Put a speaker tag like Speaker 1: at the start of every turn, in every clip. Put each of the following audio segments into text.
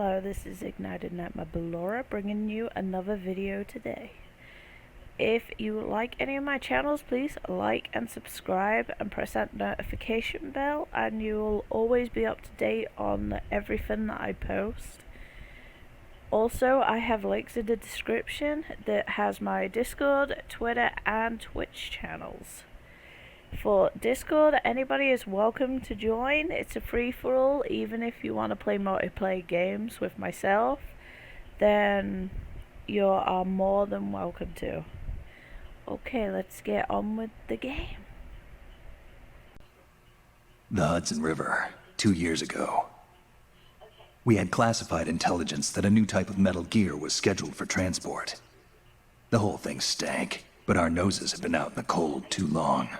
Speaker 1: Hello, this is Ignited Nightmare Ballora bringing you another video today. If you like any of my channels, please like and subscribe and press that notification bell, and you'll always be up to date on everything that I post. Also, I have links in the description that has my Discord, Twitter, and Twitch channels. For Discord, anybody is welcome to join. It's a free-for-all. Even if you want to play multiplayer games with myself, then you are more than welcome to. Okay, let's get on with the game.
Speaker 2: The Hudson River, 2 years ago. We had classified intelligence that a new type of metal gear was scheduled for transport. The whole thing stank, but our noses had been out in the cold too long.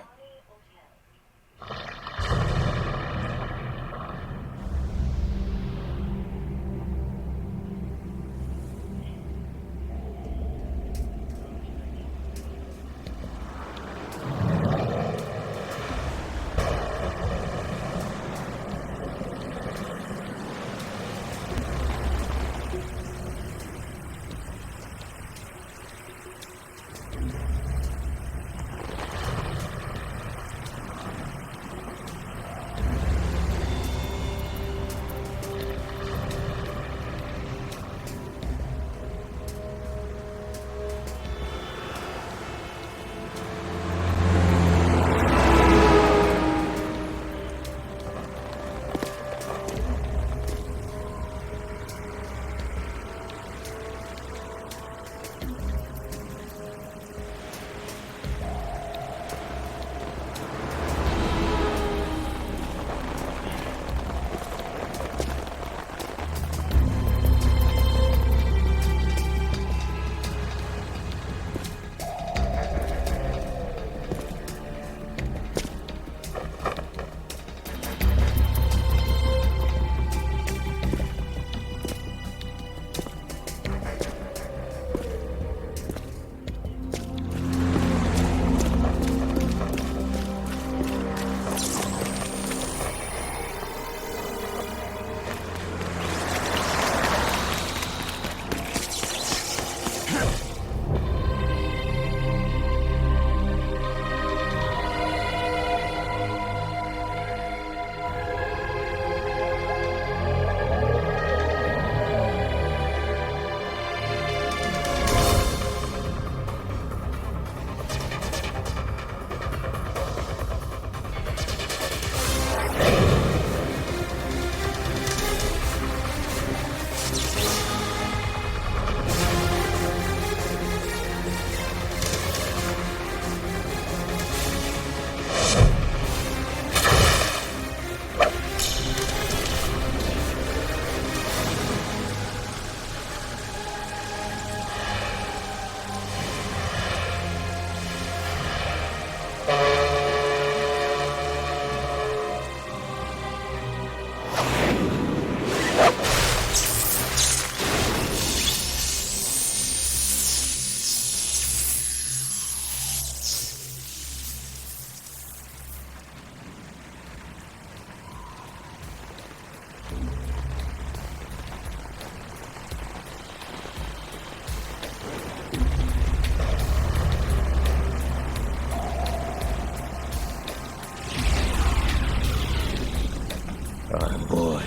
Speaker 3: Oh boy,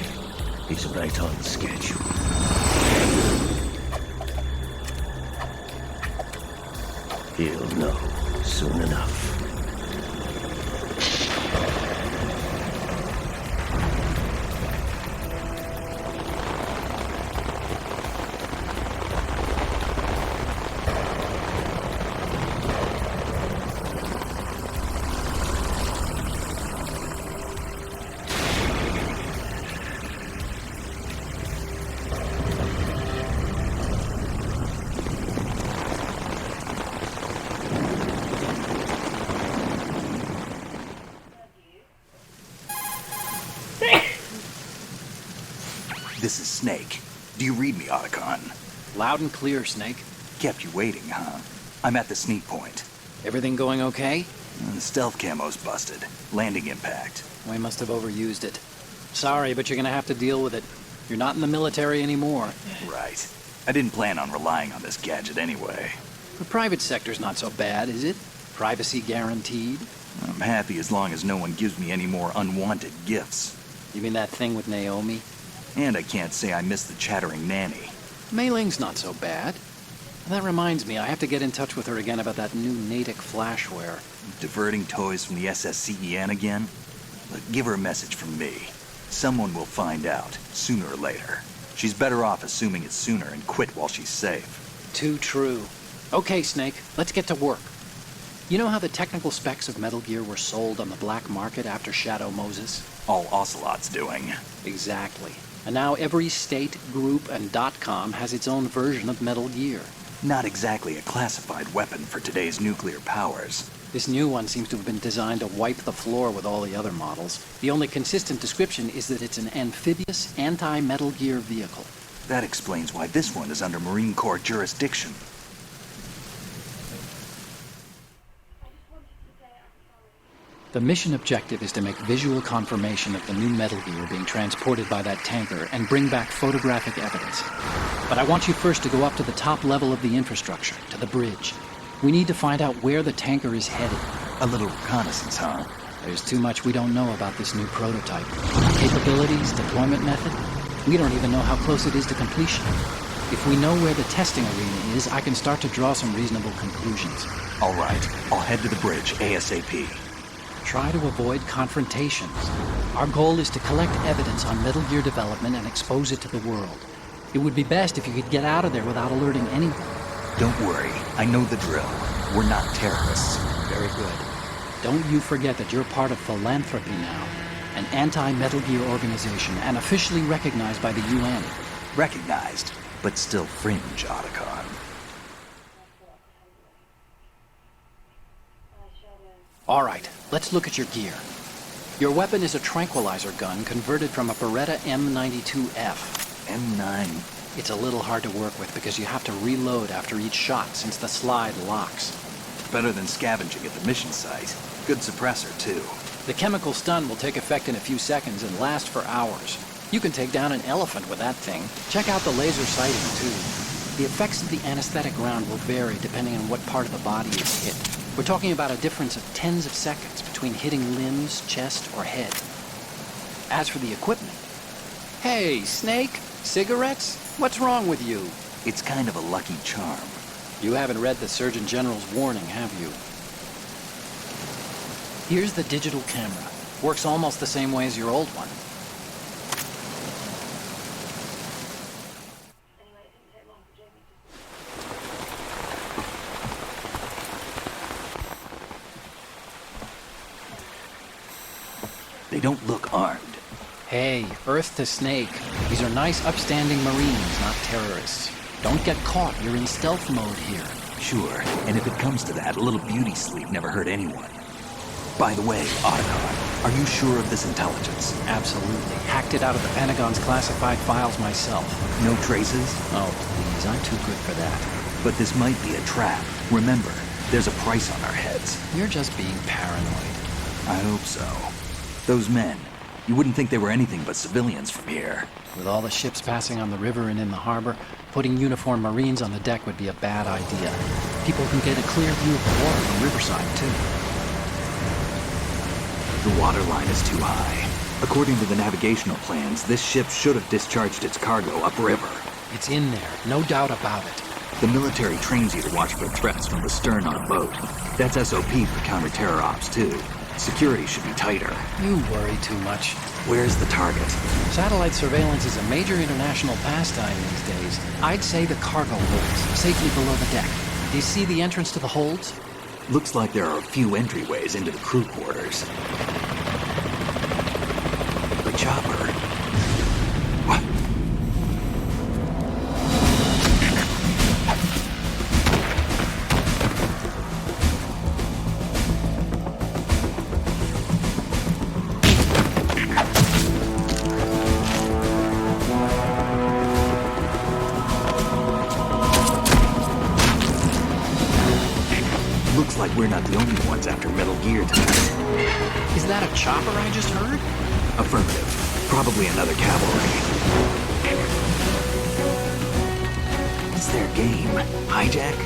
Speaker 3: he's right on schedule. He'll know soon enough.
Speaker 2: This is Snake. Do you read me, Otacon?
Speaker 4: Loud and clear, Snake.
Speaker 2: Kept you waiting, huh? I'm at the sneak point.
Speaker 4: Everything going okay?
Speaker 2: The stealth camo's busted. Landing impact.
Speaker 4: We must have overused it. Sorry, but you're gonna have to deal with it. You're not in the military anymore.
Speaker 2: Right. I didn't plan on relying on this gadget anyway.
Speaker 4: The private sector's not so bad, is it? Privacy guaranteed?
Speaker 2: I'm happy as long as no one gives me any more unwanted gifts.
Speaker 4: You mean that thing with Naomi?
Speaker 2: And I can't say I miss the chattering nanny.
Speaker 4: Mei Ling's not so bad. That reminds me, I have to get in touch with her again about that new Natick flashware.
Speaker 2: Diverting toys from the SSCEN again? Look, give her a message from me. Someone will find out, sooner or later. She's better off assuming it sooner and quit while she's safe.
Speaker 4: Too true. Okay, Snake, let's get to work. You know how the technical specs of Metal Gear were sold on the black market after Shadow Moses?
Speaker 2: All Ocelot's doing.
Speaker 4: Exactly. And now every state, group, and .com has its own version of Metal Gear.
Speaker 2: Not exactly a classified weapon for today's nuclear powers.
Speaker 4: This new one seems to have been designed to wipe the floor with all the other models. The only consistent description is that it's an amphibious, anti-Metal Gear vehicle.
Speaker 2: That explains why this one is under Marine Corps jurisdiction.
Speaker 4: The mission objective is to make visual confirmation of the new Metal Gear being transported by that tanker and bring back photographic evidence. But I want you first to go up to the top level of the infrastructure, to the bridge. We need to find out where the tanker is headed.
Speaker 2: A little reconnaissance, huh?
Speaker 4: There's too much we don't know about this new prototype. Capabilities, deployment method. We don't even know how close it is to completion. If we know where the testing arena is, I can start to draw some reasonable conclusions.
Speaker 2: All right, I'll head to the bridge ASAP.
Speaker 4: Try to avoid confrontations. Our goal is to collect evidence on Metal Gear development and expose it to the world. It would be best if you could get out of there without alerting anyone.
Speaker 2: Don't worry, I know the drill. We're not terrorists.
Speaker 4: Very good. Don't you forget that you're part of Philanthropy now, an anti-Metal Gear organization and officially recognized by the UN.
Speaker 2: Recognized, but still fringe, Otacon.
Speaker 4: All right, let's look at your gear. Your weapon is a tranquilizer gun converted from a Beretta M92F.
Speaker 2: M9.
Speaker 4: It's a little hard to work with because you have to reload after each shot since the slide locks.
Speaker 2: Better than scavenging at the mission site. Good suppressor, too.
Speaker 4: The chemical stun will take effect in a few seconds and last for hours. You can take down an elephant with that thing. Check out the laser sighting, too. The effects of the anesthetic round will vary depending on what part of the body is hit. We're talking about a difference of tens of seconds between hitting limbs, chest, or head. As for the equipment... Hey, Snake! Cigarettes? What's wrong with you?
Speaker 2: It's kind of a lucky charm.
Speaker 4: You haven't read the Surgeon General's warning, have you? Here's the digital camera. Works almost the same way as your old one.
Speaker 2: They don't look armed.
Speaker 4: Hey, Earth to Snake. These are nice, upstanding Marines, not terrorists. Don't get caught. You're in stealth mode here.
Speaker 2: Sure, and if it comes to that, a little beauty sleep never hurt anyone. By the way, Otacon, are you sure of this intelligence?
Speaker 4: Absolutely. Hacked it out of the Pentagon's classified files myself.
Speaker 2: No traces?
Speaker 4: Oh, please. I'm too good for that.
Speaker 2: But this might be a trap. Remember, there's a price on our heads.
Speaker 4: You're just being paranoid.
Speaker 2: I hope so. Those men, you wouldn't think they were anything but civilians from here.
Speaker 4: With all the ships passing on the river and in the harbor, putting uniformed Marines on the deck would be a bad idea. People can get a clear view of the water from Riverside, too.
Speaker 2: The water line is too high. According to the navigational plans, this ship should have discharged its cargo upriver.
Speaker 4: It's in there, no doubt about it.
Speaker 2: The military trains you to watch for threats from the stern on boat. That's SOP for counter-terror ops, too. Security should be tighter.
Speaker 4: You worry too much.
Speaker 2: Where's the target?
Speaker 4: Satellite surveillance is a major international pastime these days. I'd say the cargo holds, safely below the deck. Do you see the entrance to the holds?
Speaker 2: Looks like there are a few entryways into the crew quarters. The chopper. What? Looks like we're not the only ones after Metal Gear tonight.
Speaker 4: Is that a chopper I just heard?
Speaker 2: Affirmative. Probably another cavalry. Hijack?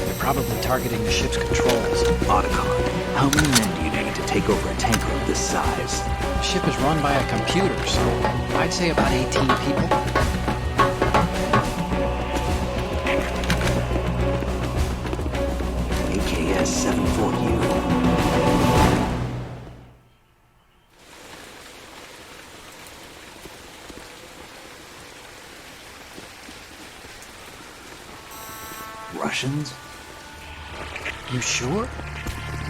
Speaker 4: They're probably targeting the ship's controls.
Speaker 2: Otacon, how many men do you need to take over a tanker of this size?
Speaker 4: The ship is run by a computer, so I'd say about 18 people.
Speaker 2: AKS 74U. Russians?
Speaker 4: You sure?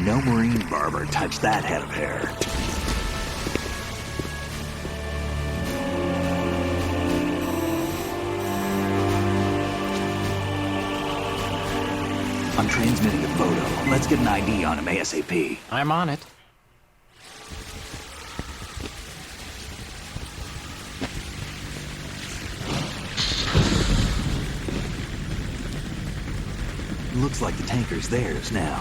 Speaker 2: No Marine barber touched that head of hair. I'm transmitting a photo. Let's get an ID on him ASAP.
Speaker 4: I'm on it.
Speaker 2: Looks like the tanker's theirs now.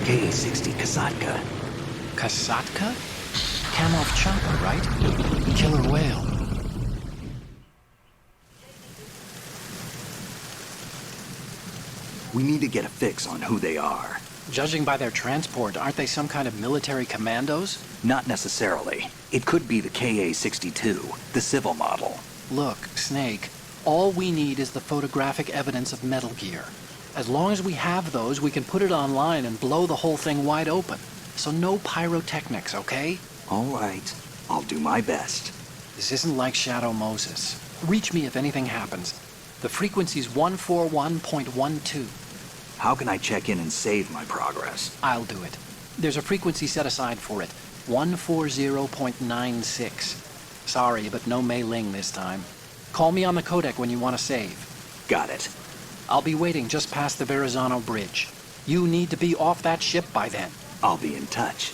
Speaker 2: KA-60 Kasatka.
Speaker 4: Kasatka? Kamov chopper, right? Killer whale.
Speaker 2: We need to get a fix on who they are.
Speaker 4: Judging by their transport, aren't they some kind of military commandos?
Speaker 2: Not necessarily. It could be the KA-62, the civil model.
Speaker 4: Look, Snake, all we need is the photographic evidence of Metal Gear. As long as we have those, we can put it online and blow the whole thing wide open. So no pyrotechnics, okay?
Speaker 2: All right. I'll do my best.
Speaker 4: This isn't like Shadow Moses. Reach me if anything happens. The frequency's 141.12.
Speaker 2: How can I check in and save my progress?
Speaker 4: I'll do it. There's a frequency set aside for it. 140.96. Sorry, but no Mei Ling this time. Call me on the codec when you want to save.
Speaker 2: Got it.
Speaker 4: I'll be waiting just past the Verrazano Bridge. You need to be off that ship by then.
Speaker 2: I'll be in touch.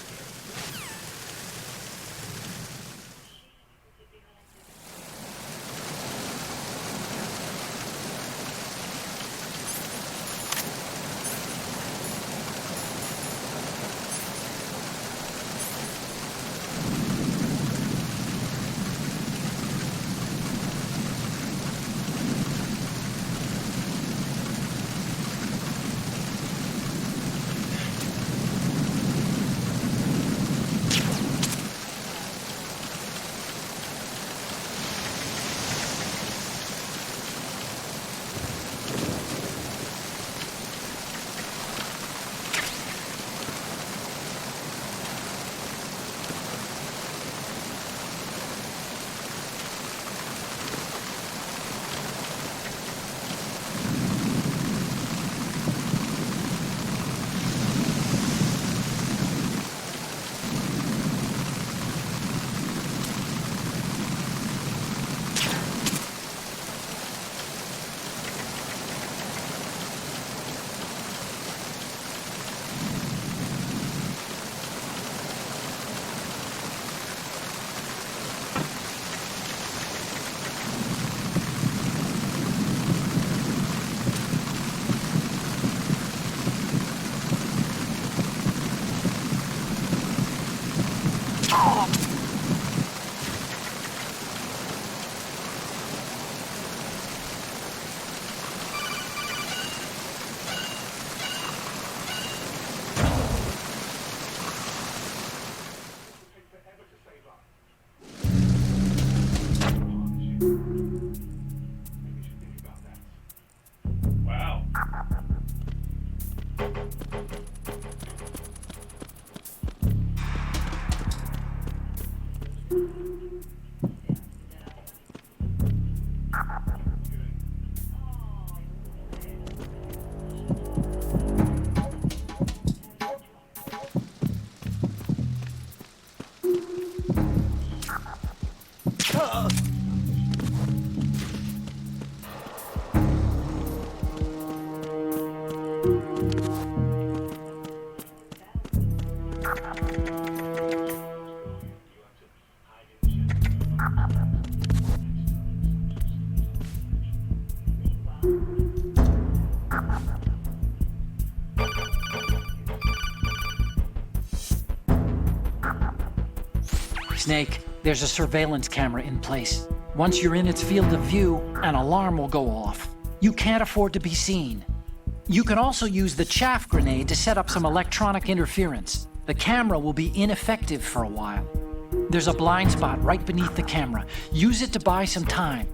Speaker 4: Snake, There's a surveillance camera in place. Once you're in its field of view, an alarm will go off. You can't afford to be seen. You can also use the chaff grenade to set up some electronic interference. The camera will be ineffective for a while. There's a blind spot right beneath the camera. Use it to buy some time.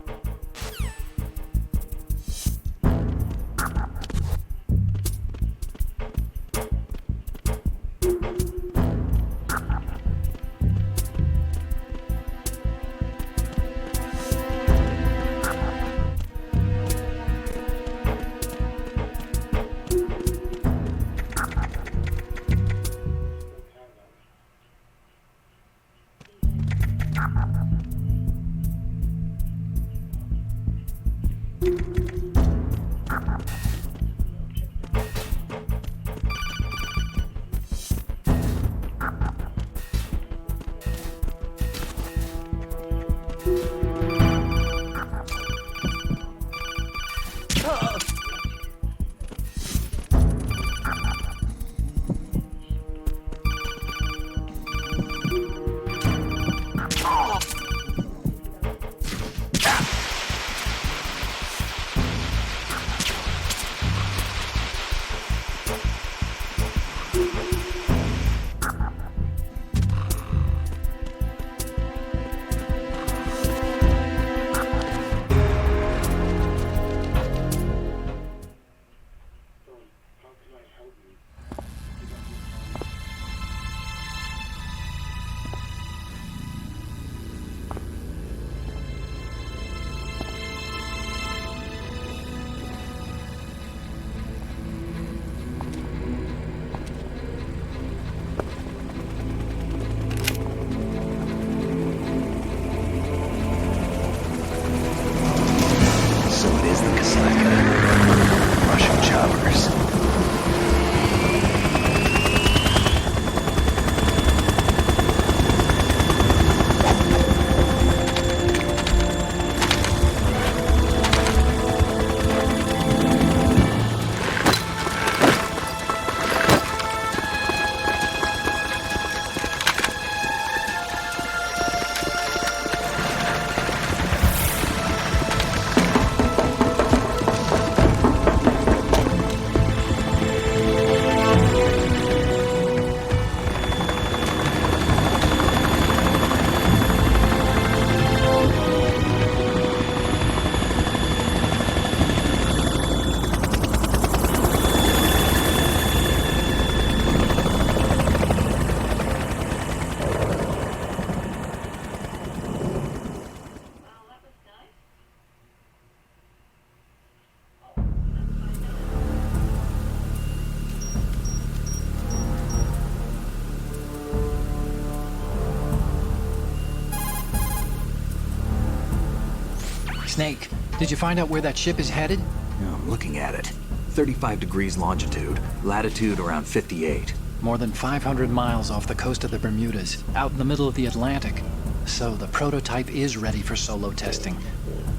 Speaker 4: Snake, did you find out where that ship is headed?
Speaker 5: I'm looking at it. 35 degrees longitude, latitude around 58.
Speaker 4: More than 500 miles off the coast of the Bermudas, out in the middle of the Atlantic. So the prototype is ready for solo testing.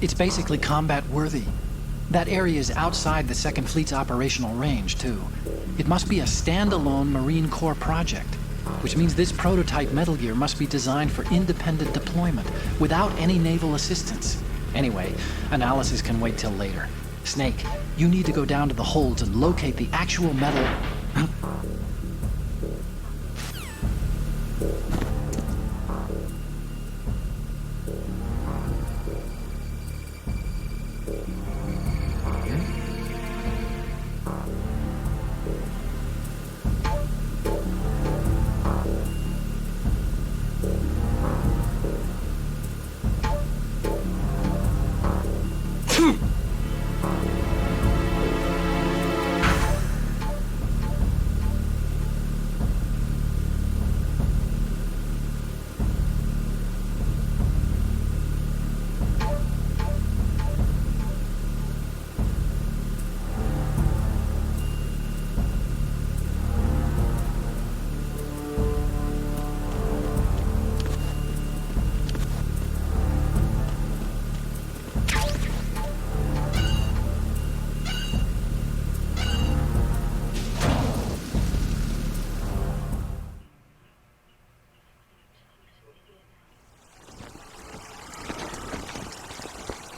Speaker 4: It's basically combat-worthy. That area is outside the Second Fleet's operational range, too. It must be a standalone Marine Corps project, which means this prototype Metal Gear must be designed for independent deployment, without any naval assistance. Anyway, analysis can wait till later. Snake, you need to go down to the holds and locate the actual metal...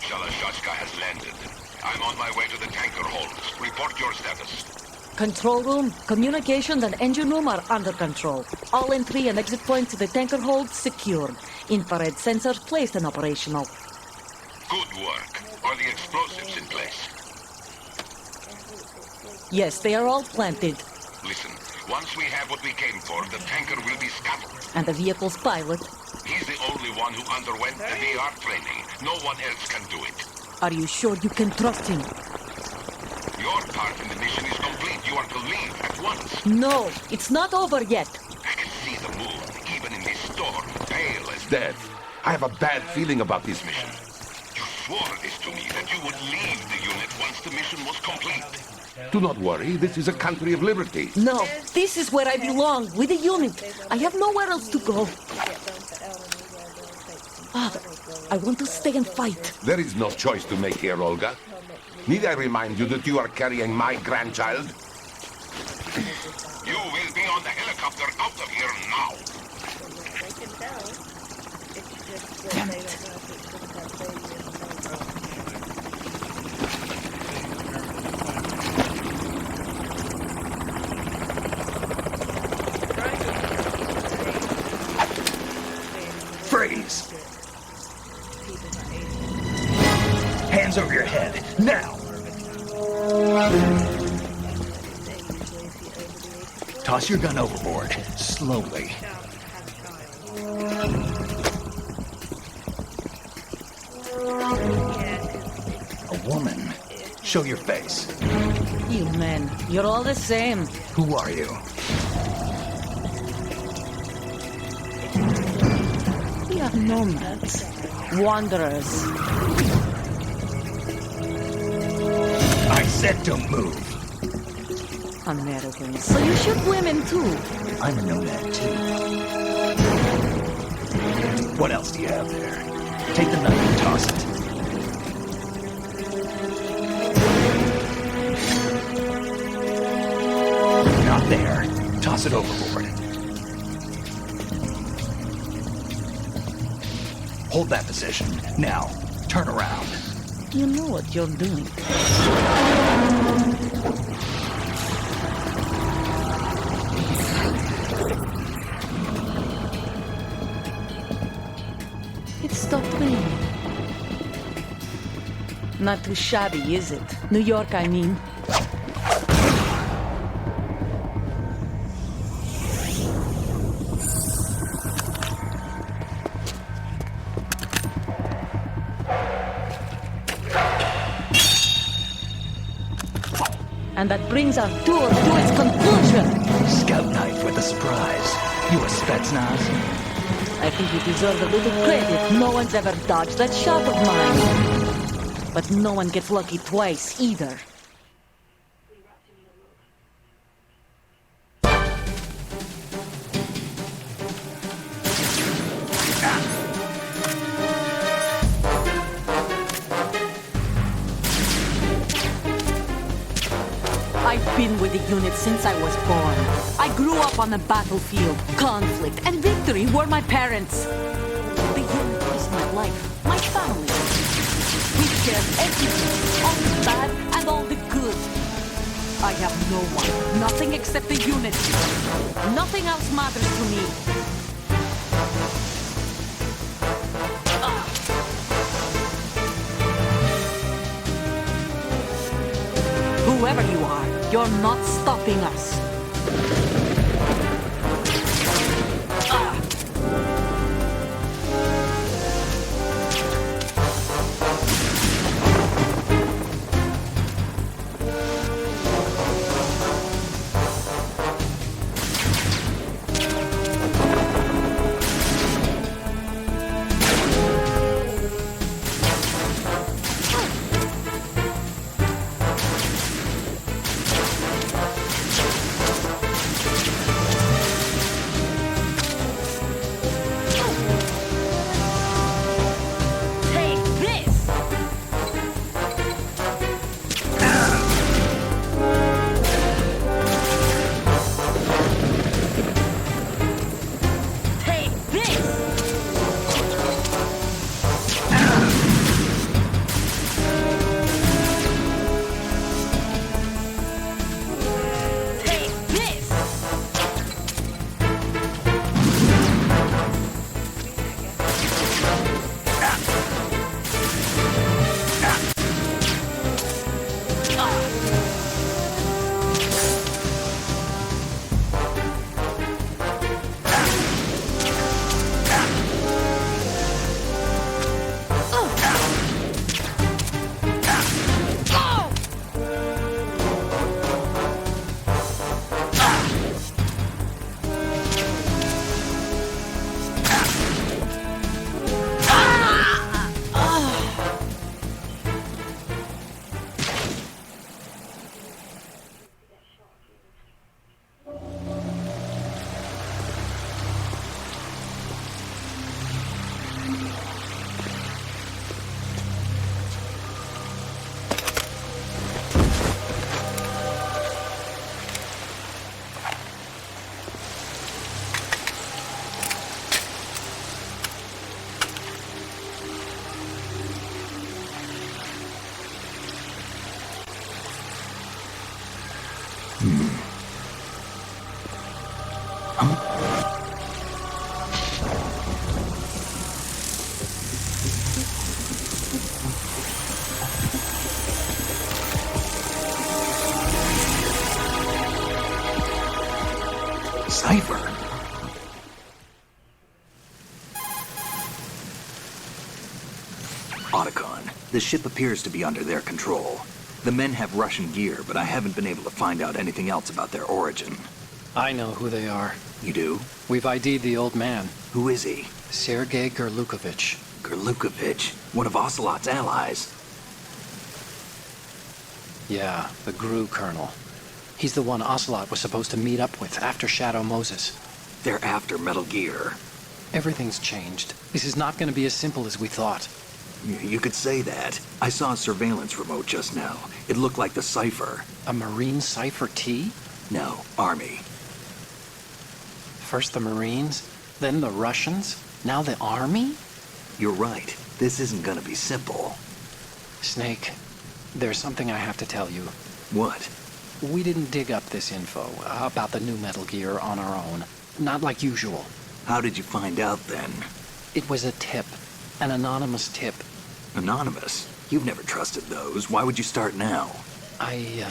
Speaker 6: Shalashaska has landed. I'm on my way to the tanker holds. Report your status.
Speaker 7: Control room, communications and engine room are under control. All entry and exit points to the tanker hold secured. Infrared sensors placed and operational.
Speaker 6: Good work. Are the explosives in place?
Speaker 7: Yes, they are all planted.
Speaker 6: Listen, once we have what we came for, the tanker will be scuttled.
Speaker 7: And the vehicle's pilot.
Speaker 6: He's the only one who underwent the VR training. No one else can do it.
Speaker 7: Are you sure you can trust him?
Speaker 6: Your part in the mission is complete. You are to leave at once.
Speaker 7: No, it's not over yet.
Speaker 6: I can see the moon, even in this storm, pale as death. I have a bad feeling about this mission. You swore this to me, that you would leave the unit once the mission was complete.
Speaker 8: Do not worry, this is a country of liberty.
Speaker 7: No, this is where I belong, with the unit. I have nowhere else to go. Father, I want to stay and fight.
Speaker 8: There is no choice to make here, Olga. Need I remind you that you are carrying my grandchild?
Speaker 6: You will be on the helicopter out of here now.
Speaker 1: They can tell. It's just that they don't know if it's going to have baby
Speaker 2: Freeze! Hands over your head, now! Toss your gun overboard, slowly. A woman. Show your face.
Speaker 7: You men, you're all the same.
Speaker 2: Who are you?
Speaker 7: We are nomads. Wanderers.
Speaker 2: I said don't move.
Speaker 7: Americans. So you shoot women too.
Speaker 2: I'm a nomad too. What else do you have there? Take the knife and toss it. Not there. Toss it overboard. Hold that position. Now, turn around.
Speaker 7: You know what you're doing. It stopped raining. Not too shabby, is it? New York, I mean. And that brings our tour to its conclusion.
Speaker 2: Scout knife with a surprise. You a Spetsnaz?
Speaker 7: I think you deserve a little credit. No one's ever dodged that shot of mine. But no one gets lucky twice, either. I've been with the unit since I was born. I grew up on the battlefield. Conflict and victory were my parents. The unit is my life, my family. We share everything, all the bad and all the good. I have no one, nothing except the unit. Nothing else matters to me. Whoever you are, you're not stopping us.
Speaker 2: Cipher. Otacon, the ship appears to be under their control. The men have Russian gear, but I haven't been able to find out anything else about their origin.
Speaker 4: I know who they are.
Speaker 2: You do?
Speaker 4: We've ID'd the old man,
Speaker 2: Who is he?
Speaker 4: Sergei Gerlukovich.
Speaker 2: Gerlukovich, one of Ocelot's allies.
Speaker 4: Yeah, the GRU colonel. He's the one Ocelot was supposed to meet up with after Shadow Moses.
Speaker 2: They're after Metal Gear.
Speaker 4: Everything's changed. This is not going to be as simple as we thought.
Speaker 2: You could say that. I saw a surveillance remote just now. It looked like the Cipher.
Speaker 4: A Marine Cipher T?
Speaker 2: No, Army.
Speaker 4: First the Marines, then the Russians, now the Army?
Speaker 2: You're right. This isn't gonna be simple.
Speaker 4: Snake, there's something I have to tell you.
Speaker 2: What?
Speaker 4: We didn't dig up this info about the new Metal Gear on our own. Not like usual.
Speaker 2: How did you find out then?
Speaker 4: It was a tip. An anonymous tip.
Speaker 2: Anonymous? You've never trusted those. Why would you start now?
Speaker 4: I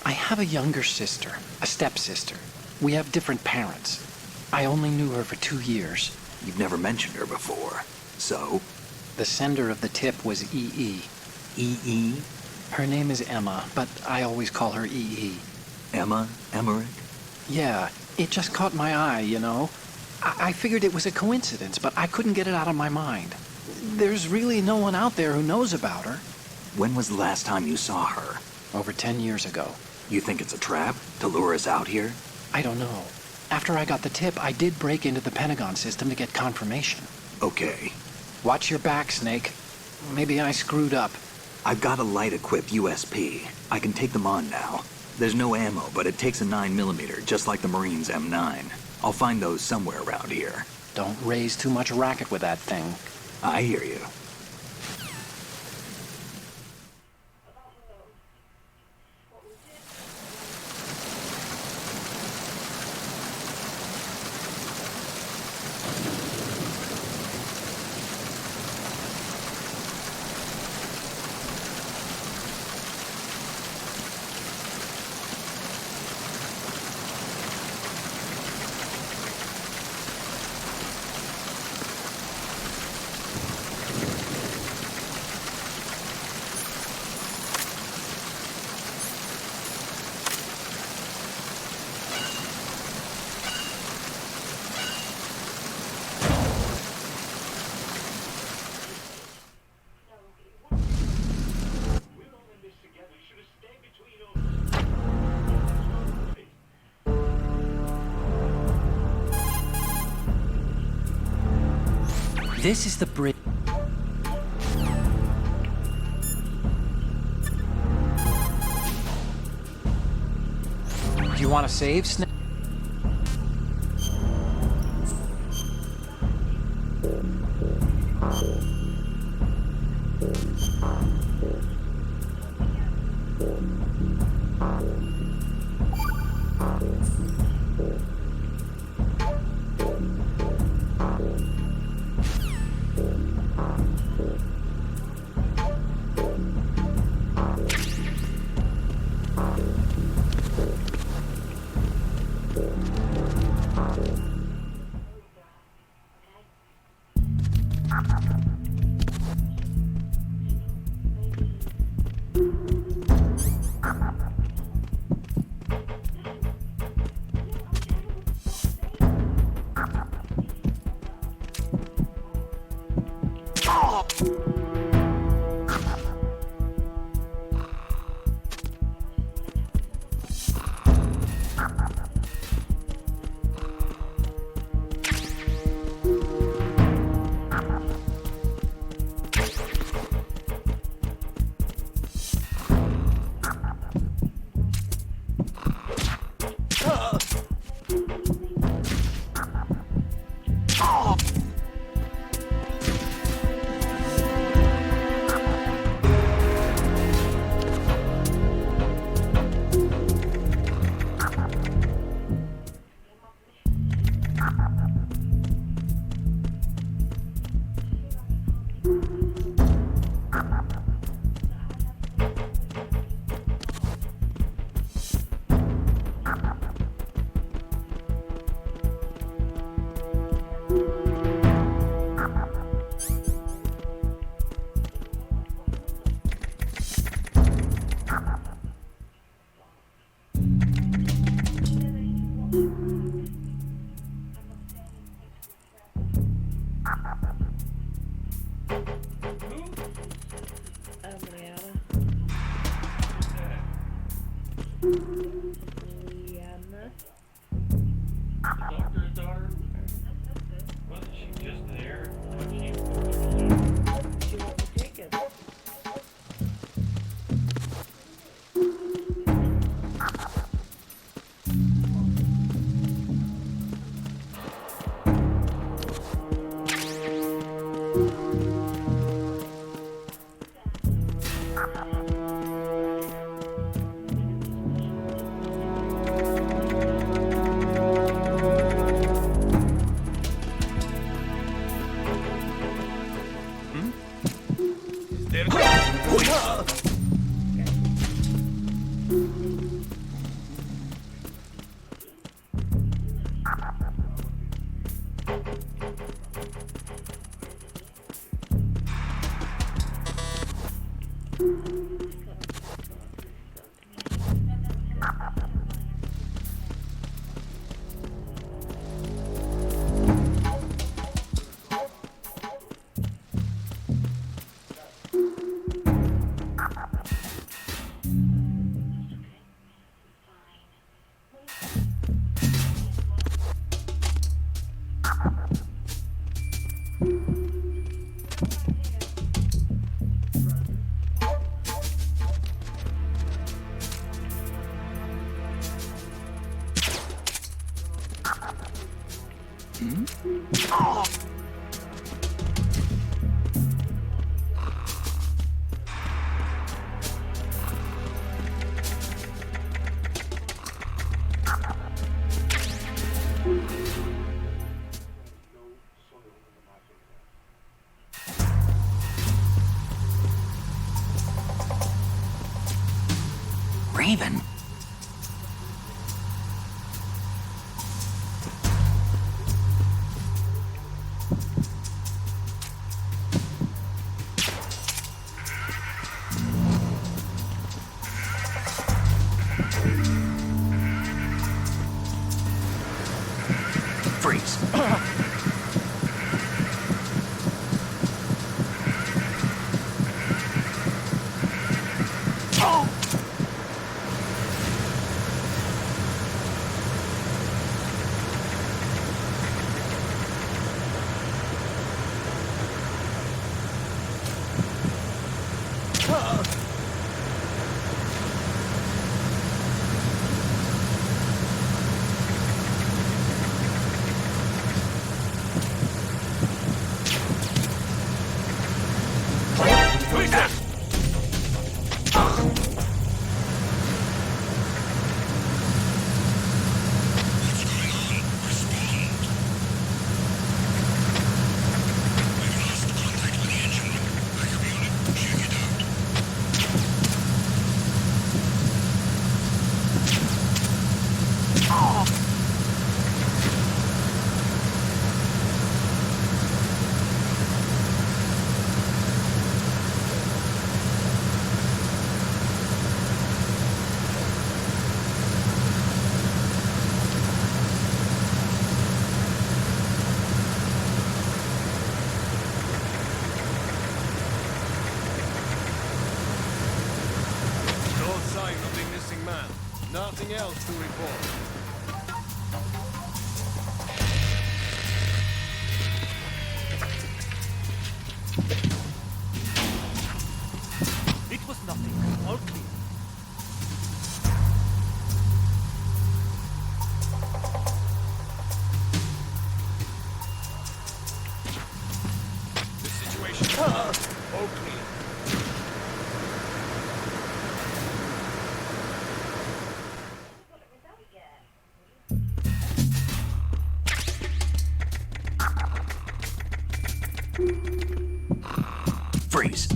Speaker 4: have a younger sister, a stepsister. We have different parents. I only knew her for 2 years.
Speaker 2: You've never mentioned her before. So?
Speaker 4: The sender of the tip was EE.
Speaker 2: EE?
Speaker 4: Her name is Emma, but I always call her EE.
Speaker 2: Emma? Emmerich?
Speaker 4: Yeah, it just caught my eye, you know? I figured it was a coincidence, but I couldn't get it out of my mind. There's really no one out there who knows about her.
Speaker 2: When was the last time you saw her?
Speaker 4: Over 10 years ago.
Speaker 2: You think it's a trap? To lure us out here?
Speaker 4: I don't know. After I got the tip, I did break into the Pentagon system to get confirmation.
Speaker 2: Okay.
Speaker 4: Watch your back, Snake. Maybe I screwed up.
Speaker 2: I've got a light-equipped USP. I can take them on now. There's no ammo, but it takes a 9mm, just like the Marines' M9. I'll find those somewhere around here.
Speaker 4: Don't raise too much racket with that thing.
Speaker 2: I hear you.
Speaker 4: This is the bridge. Do you want to save, Snake?
Speaker 1: Liana. Liana.
Speaker 9: The doctor's daughter? Wasn't she just there?
Speaker 1: She went with Jacob.
Speaker 2: Raven. Freeze.
Speaker 10: Nothing else to report.
Speaker 9: It was nothing. All clear.
Speaker 10: The situation. All clear.
Speaker 2: Freeze.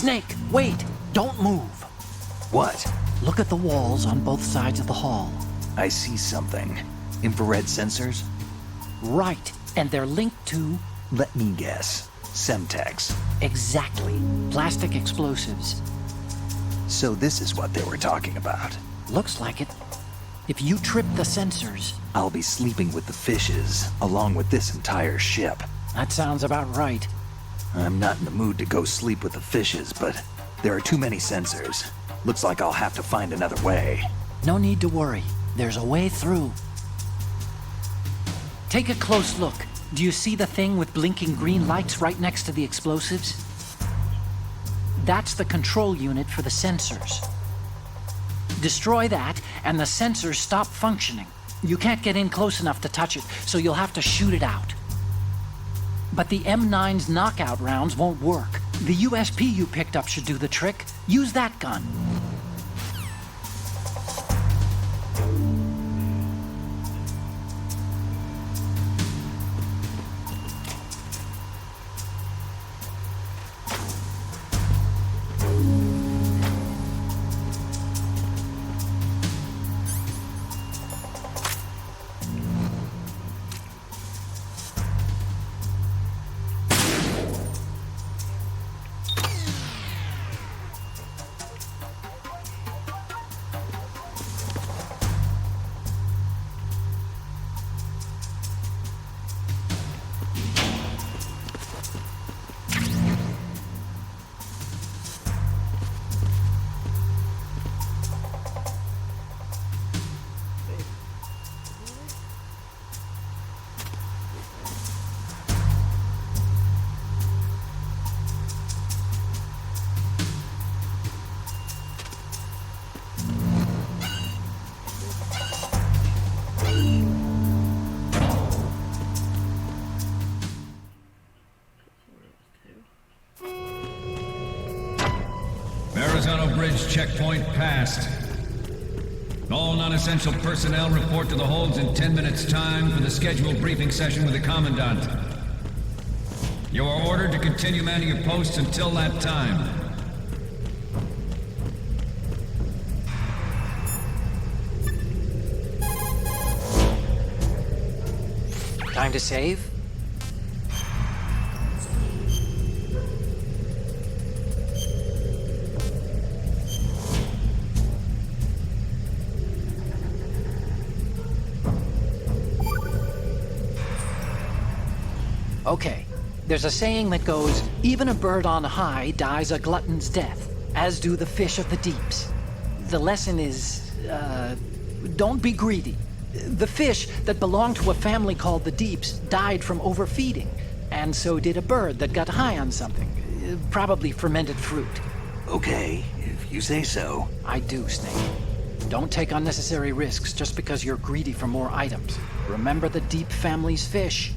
Speaker 4: Snake, wait! Don't move!
Speaker 2: What?
Speaker 4: Look at the walls on both sides of the hall.
Speaker 2: I see something. Infrared sensors?
Speaker 4: Right, and they're linked to...
Speaker 2: Let me guess. Semtex.
Speaker 4: Exactly. Plastic explosives.
Speaker 2: So this is what they were talking about.
Speaker 4: Looks like it. If you trip the sensors...
Speaker 2: I'll be sleeping with the fishes, along with this entire ship.
Speaker 4: That sounds about right.
Speaker 2: I'm not in the mood to go sleep with the fishes, but there are too many sensors. Looks like I'll have to find another way.
Speaker 4: No need to worry. There's a way through. Take a close look. Do you see the thing with blinking green lights right next to the explosives? That's the control unit for the sensors. Destroy that, and the sensors stop functioning. You can't get in close enough to touch it, so you'll have to shoot it out. But the M9's knockout rounds won't work. The USP you picked up should do the trick. Use that gun.
Speaker 11: Verrazano Bridge checkpoint passed. All non-essential personnel report to the holds in 10 minutes' time for the scheduled briefing session with the Commandant. You are ordered to continue manning your posts until that time.
Speaker 4: Time to save? Okay, there's a saying that goes, even a bird on high dies a glutton's death, as do the fish of the deeps. The lesson is, don't be greedy. The fish that belonged to a family called the Deeps died from overfeeding, and so did a bird that got high on something, probably fermented fruit.
Speaker 2: Okay, if you say so.
Speaker 4: I do, Snake. Don't take unnecessary risks just because you're greedy for more items. Remember the Deep family's fish.